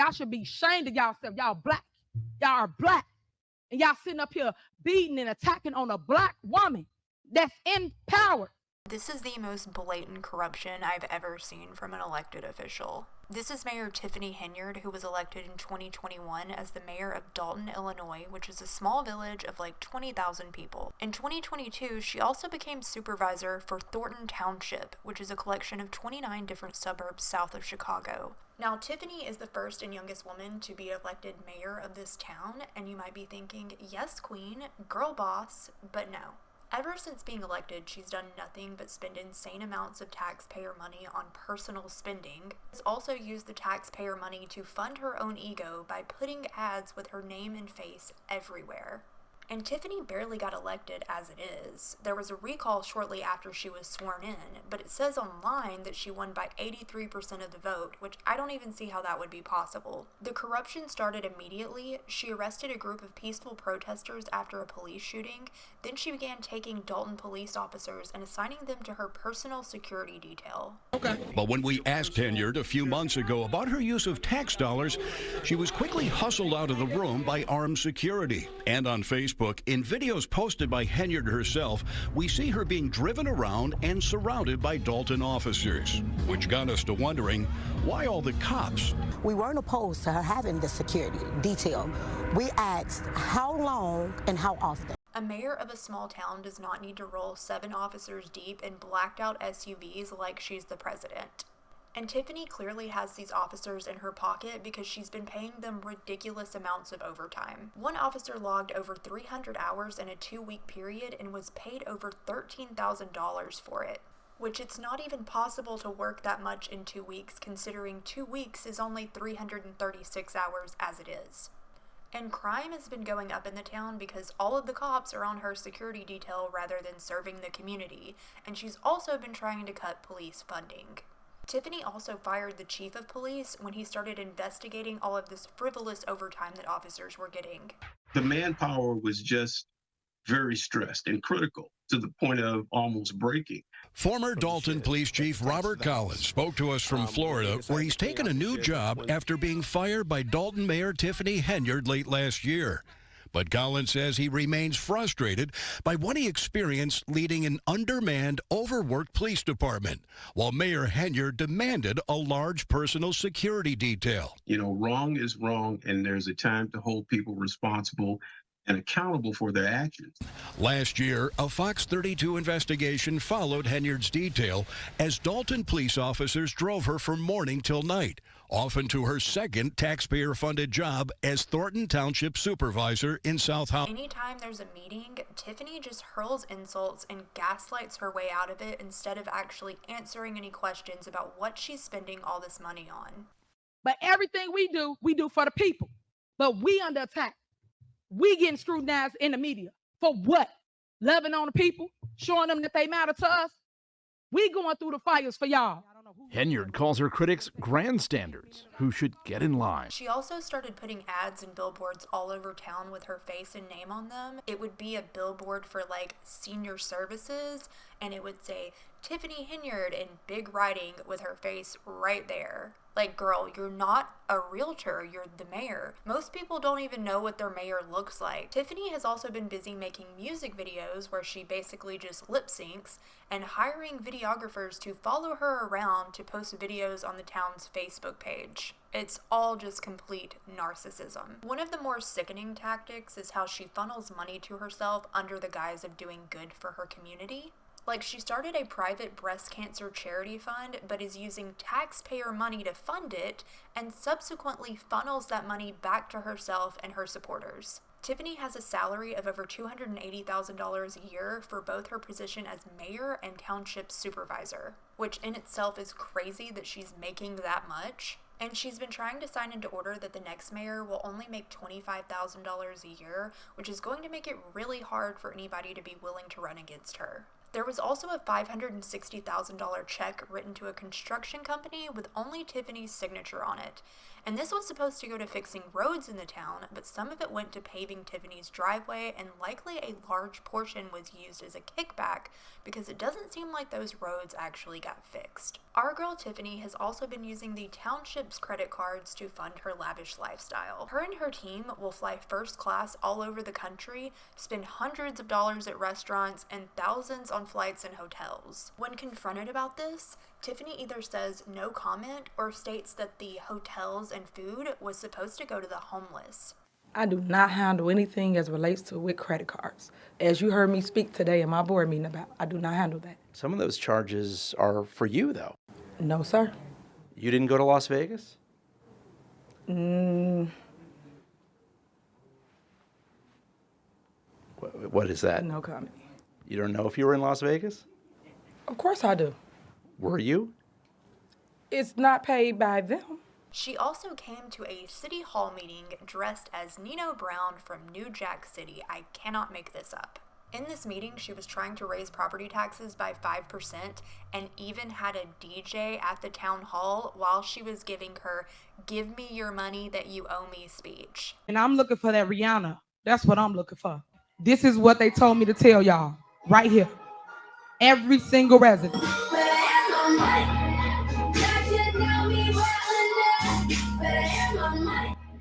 Y'all should be ashamed of yourself. Y'all black. Y'all are black. And y'all sitting up here beating and attacking on a black woman that's in power. This is the most blatant corruption I've ever seen from an elected official. This is Mayor Tiffany Henyard, who was elected in 2021 as the mayor of Dalton, Illinois, which is a small village of like 20,000 people. In 2022, she also became supervisor for Thornton Township, which is a collection of 29 different suburbs south of Chicago. Now, Tiffany is the first and youngest woman to be elected mayor of this town, and you might be thinking, yes, queen, girl boss, but no. Ever since being elected, she's done nothing but spend insane amounts of taxpayer money on personal spending. She's also used the taxpayer money to fund her own ego by putting ads with her name and face everywhere. And Tiffany barely got elected as it is. There was a recall shortly after she was sworn in, but it says online that she won by 83% of the vote, which I don't even see how that would be possible. The corruption started immediately. She arrested a group of peaceful protesters after a police shooting. Then she began taking Dalton police officers and assigning them to her personal security detail. But when we asked Henyard a few months ago about her use of tax dollars, she was quickly hustled out of the room by armed security. And on Facebook, in videos posted by Henyard herself, we see her being driven around and surrounded by Dalton officers, which got us to wondering, why all the cops? We weren't opposed to her having the security detail. We asked how long and how often. A mayor of a small town does not need to roll 7 officers deep in blacked out SUVs like she's the president. And Tiffany clearly has these officers in her pocket because she's been paying them ridiculous amounts of overtime. One officer logged over 300 hours in a 2-week period and was paid over $13,000 for it, which it's not even possible to work that much in 2 weeks, considering 2 weeks is only 336 hours as it is. And crime has been going up in the town because all of the cops are on her security detail rather than serving the community, and she's also been trying to cut police funding. Tiffany also fired the chief of police when he started investigating all of this frivolous overtime that officers were getting. The manpower was just very stressed and critical to the point of almost breaking. Former Dalton Police Chief Robert Collins spoke to us from Florida, where he's taken a new job after being fired by Dalton Mayor Tiffany Henyard late last year. But Collins says he remains frustrated by what he experienced leading an undermanned, overworked police department, while Mayor Henyard demanded a large personal security detail. You know, wrong is wrong, and there's a time to hold people responsible and accountable for their actions. Last year, a Fox 32 investigation followed Henyard's detail as Dalton police officers drove her from morning till night, often to her second taxpayer-funded job as Thornton Township supervisor in South Hollywood. Anytime there's a meeting, Tiffany just hurls insults and gaslights her way out of it instead of actually answering any questions about what she's spending all this money on. But everything we do for the people. But we under attack. We getting scrutinized in the media. For what? Loving on the people? Showing them that they matter to us? We going through the fires for y'all. Henyard calls her critics grandstanders who should get in line. She also started putting ads and billboards all over town with her face and name on them. It would be a billboard for like senior services, and it would say Tiffany Henyard in big writing with her face right there. Like, girl, you're not a realtor, you're the mayor. Most people don't even know what their mayor looks like. Tiffany has also been busy making music videos where she basically just lip syncs and hiring videographers to follow her around to post videos on the town's Facebook page. It's all just complete narcissism. One of the more sickening tactics is how she funnels money to herself under the guise of doing good for her community. Like, she started a private breast cancer charity fund, but is using taxpayer money to fund it, and subsequently funnels that money back to herself and her supporters. Tiffany has a salary of over $280,000 a year for both her position as mayor and township supervisor, which in itself is crazy that she's making that much. And she's been trying to sign into order that the next mayor will only make $25,000 a year, which is going to make it really hard for anybody to be willing to run against her. There was also a $560,000 check written to a construction company with only Tiffany's signature on it. And this was supposed to go to fixing roads in the town, but some of it went to paving Tiffany's driveway, and likely a large portion was used as a kickback because it doesn't seem like those roads actually got fixed. Our girl Tiffany has also been using the township's credit cards to fund her lavish lifestyle. Her and her team will fly first class all over the country, spend hundreds of dollars at restaurants, and thousands on flights and hotels. When confronted about this, Tiffany either says no comment or states that the hotels and food was supposed to go to the homeless. I do not handle anything as relates to with credit cards. As you heard me speak today in my board meeting about, I do not handle that. Some of those charges are for you, though. No, sir. You didn't go to Las Vegas? What is that? No comment. You don't know if you were in Las Vegas? Of course I do. Were you? It's not paid by them. She also came to a city hall meeting dressed as Nino Brown from New Jack City. I cannot make this up. In this meeting, she was trying to raise property taxes by 5% and even had a DJ at the town hall while she was giving her "Give me your money that you owe me" speech. And I'm looking for that Rihanna. That's what I'm looking for. This is what they told me to tell y'all right here. Every single resident.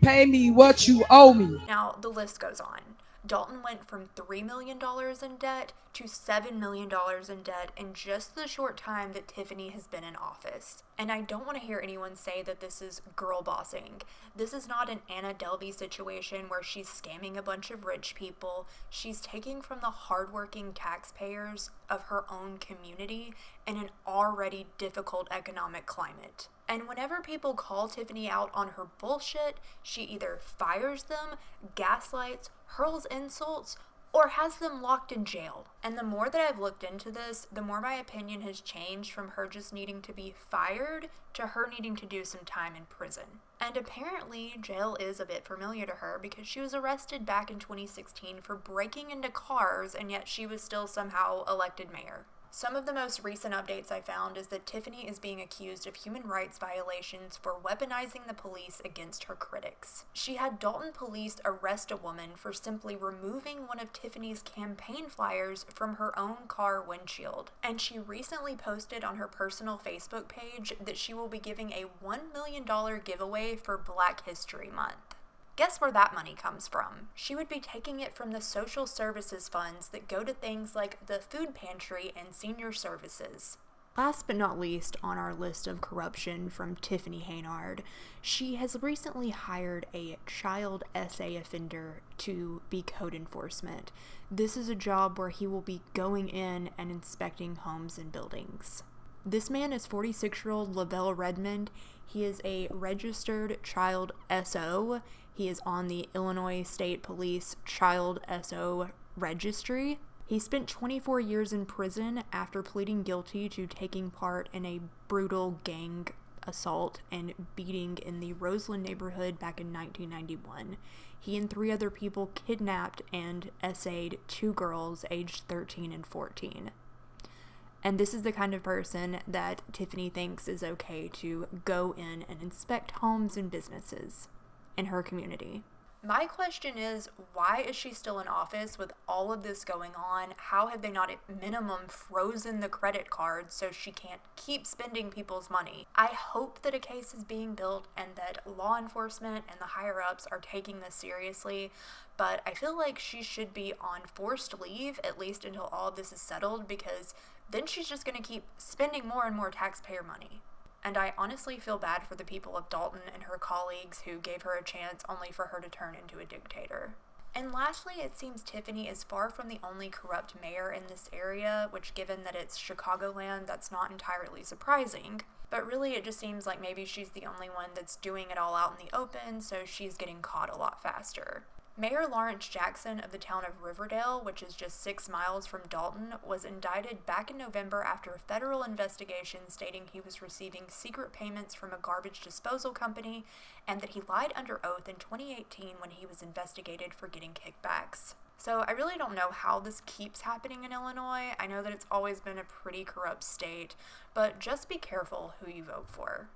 Pay me what you owe me. Now, the list goes on. Dalton went from $3 million in debt to $7 million in debt in just the short time that Tiffany has been in office. And I don't want to hear anyone say that this is girl bossing. This is not an Anna Delvey situation where she's scamming a bunch of rich people. She's taking from the hardworking taxpayers of her own community in an already difficult economic climate. And whenever people call Tiffany out on her bullshit, she either fires them, gaslights, hurls insults, or has them locked in jail. And the more that I've looked into this, the more my opinion has changed from her just needing to be fired to her needing to do some time in prison. And apparently, jail is a bit familiar to her because she was arrested back in 2016 for breaking into cars, and yet she was still somehow elected mayor. Some of the most recent updates I found is that Tiffany is being accused of human rights violations for weaponizing the police against her critics. She had Dalton police arrest a woman for simply removing one of Tiffany's campaign flyers from her own car windshield. And she recently posted on her personal Facebook page that she will be giving a $1 million giveaway for Black History Month. Guess where that money comes from? She would be taking it from the social services funds that go to things like the food pantry and senior services. Last but not least on our list of corruption from Tiffany Henyard, she has recently hired a child SA offender to be code enforcement. This is a job where he will be going in and inspecting homes and buildings. This man is 46-year-old Lavelle Redmond. He is a registered child SO. He is on the Illinois State Police Child SO registry. He spent 24 years in prison after pleading guilty to taking part in a brutal gang assault and beating in the Roseland neighborhood back in 1991. He and 3 other people kidnapped and SA'd 2 girls aged 13 and 14. And this is the kind of person that Tiffany thinks is okay to go in and inspect homes and businesses in her community. My question is, why is she still in office with all of this going on? How have they not at minimum frozen the credit card so she can't keep spending people's money? I hope that a case is being built and that law enforcement and the higher ups are taking this seriously, but I feel like she should be on forced leave at least until all of this is settled, because then she's just going to keep spending more and more taxpayer money. And I honestly feel bad for the people of Dalton and her colleagues who gave her a chance only for her to turn into a dictator. And lastly, it seems Tiffany is far from the only corrupt mayor in this area, which, given that it's Chicagoland, that's not entirely surprising. But really, it just seems like maybe she's the only one that's doing it all out in the open, so she's getting caught a lot faster. Mayor Lawrence Jackson of the town of Riverdale, which is just 6 miles from Dalton, was indicted back in November after a federal investigation stating he was receiving secret payments from a garbage disposal company and that he lied under oath in 2018 when he was investigated for getting kickbacks. So I really don't know how this keeps happening in Illinois. I know that it's always been a pretty corrupt state, but just be careful who you vote for.